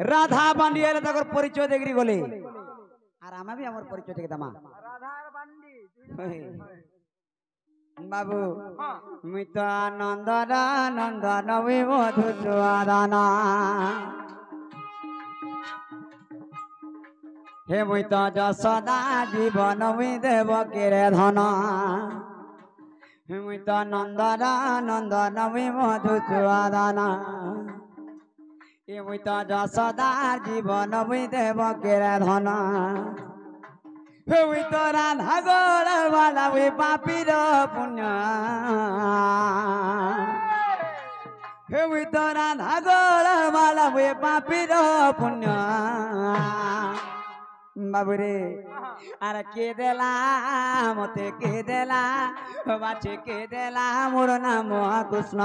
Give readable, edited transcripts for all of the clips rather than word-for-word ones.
রাধা বান্ডি এলে তখন পরিচয় দেখি গলে আর আমি भी আমার পরিচয় দেখে দামা রাধার বান্ডি বাবু মুই তো নন্দন নন্দন ওই মধু চুয়াদানা হে মুই তো যশোদা জীবন মুই দেব কেরে ধন হে মুই তো নন্দন নন্দন ওই মধু চুয়াদানা হে মুই তো যশোদা জীবন মুই দেব কেরে ধন ওই তো রাধা গোড় মালা ওই পাপির পুণ্য ওই তো রাধা গোড় মালা ওই পাপির পুণ্য বাবুরে আর কে দেলা মতে কে দেলা বাছে কে দেলা মোর নাম কৃষ্ণ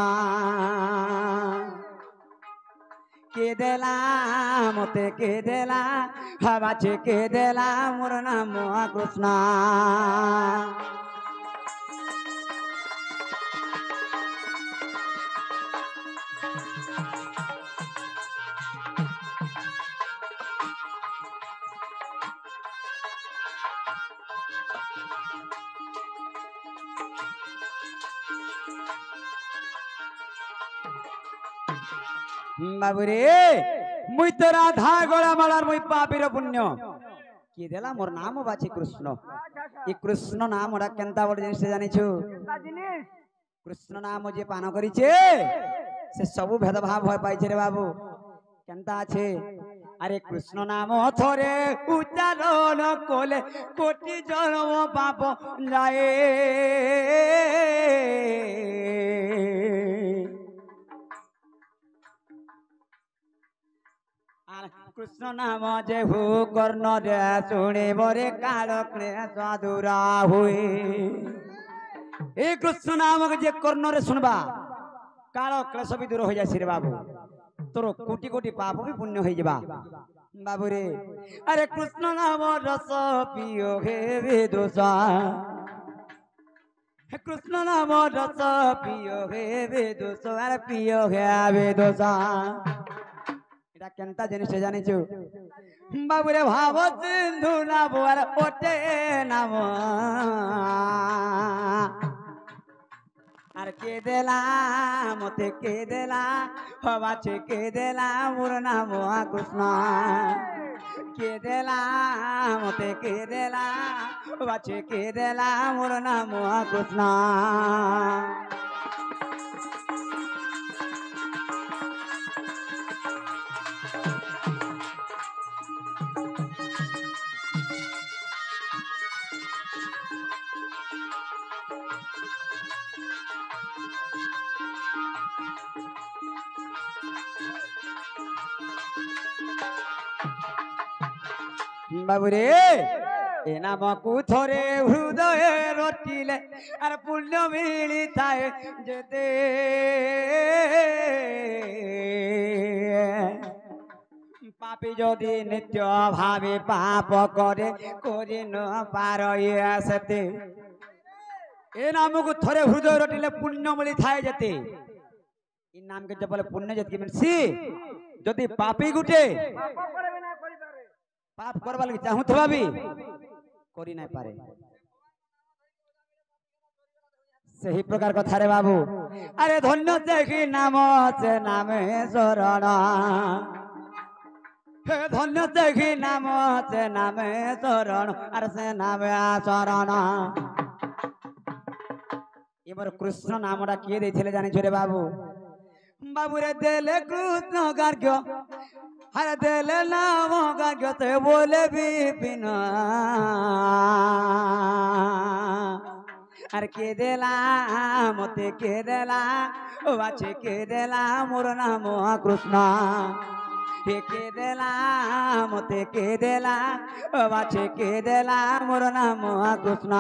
কে দেলা মতে কে দেলা বাছে কে দেলা মোর নাম কৃষ্ণ বাবুরে মুই তো রাধা গোড়া মালার মুই পাপির পুণ্য কি দেলা মোর নাম বাছে কৃষ্ণ এই কৃষ্ণ নাম ওরা কেনতা বড় জিনিস জানিছু কৃষ্ণ নাম যে পান করিছে সে সবু ভেদভাব হয় পাইছে রে বাবু কেনতা আছে আরে কৃষ্ণ নাম থরে উচ্চারণ কোলে কোটি জন্ম পাপ যায় কৃষ্ণ নাম যে হু কর্ণ রে শুনে বরে কাল সাধুরা হুয়ে এই কৃষ্ণ নামক যে কর্ণ রে শুনবা কাল ক্লেশ বি দূর হয়ে যাচ্ছে রে বাবু তোর কোটি কোটি পাপ বি পুণ্য হয়ে যাবা বাবু রে আরে কৃষ্ণ নাম রস পিয় হে বেদোষা কৃষ্ণ নাম রস পিয় হে বেদোষ আর পিয় হে বেদোষা কেনতা জিনিস জানিছু বাবুরে ভাব সিন্ধু নাম আর ওটে নাম আর কে দেলা মতে কে দেলা বাছে কে দেলা মোর নাম কৃষ্ণ কে দেলা মতে কে দেলা বাছে কে দেলা মোর নাম কৃষ্ণ বাবুরে এ নামকু থরে হৃদয়ে রটিলে আর পুণ্য মিলিতায় যেতে পাপি যদি নিত্য ভাবে পাপ করে করি ন পারয়ে আসতে এ নামকু থরে হৃদয় রটিলে পুণ্য মিলিতায় যেতে এই নামকে যে বলে পুণ্য যেতে মিলছি যদি পাপি গুটে পাপ করবা লাগি চাহু তো ভাবি করি নাই পারে সেই প্রকার কথা রে বাবু আরে ধন্য দেখি নাম সে নামে শরণ হে ধন্য দেখি নাম সে নামে শরণ আর সে নামে শরণ এবার কৃষ্ণ নামটা কে দিয়েছিল জানিছ রে বাবু বাবুরে দেলে কৃষ্ণ গার্গ্য আরে দেলে নাম গার্গ্যতে বলে বিপিন আর কে দেলা মতে কে দেলা ও আছে কে দেলা মোর নাম কৃষ্ণ কে দেলা মতে কে দেলা ও আছে কে দেলা মোর নাম কৃষ্ণ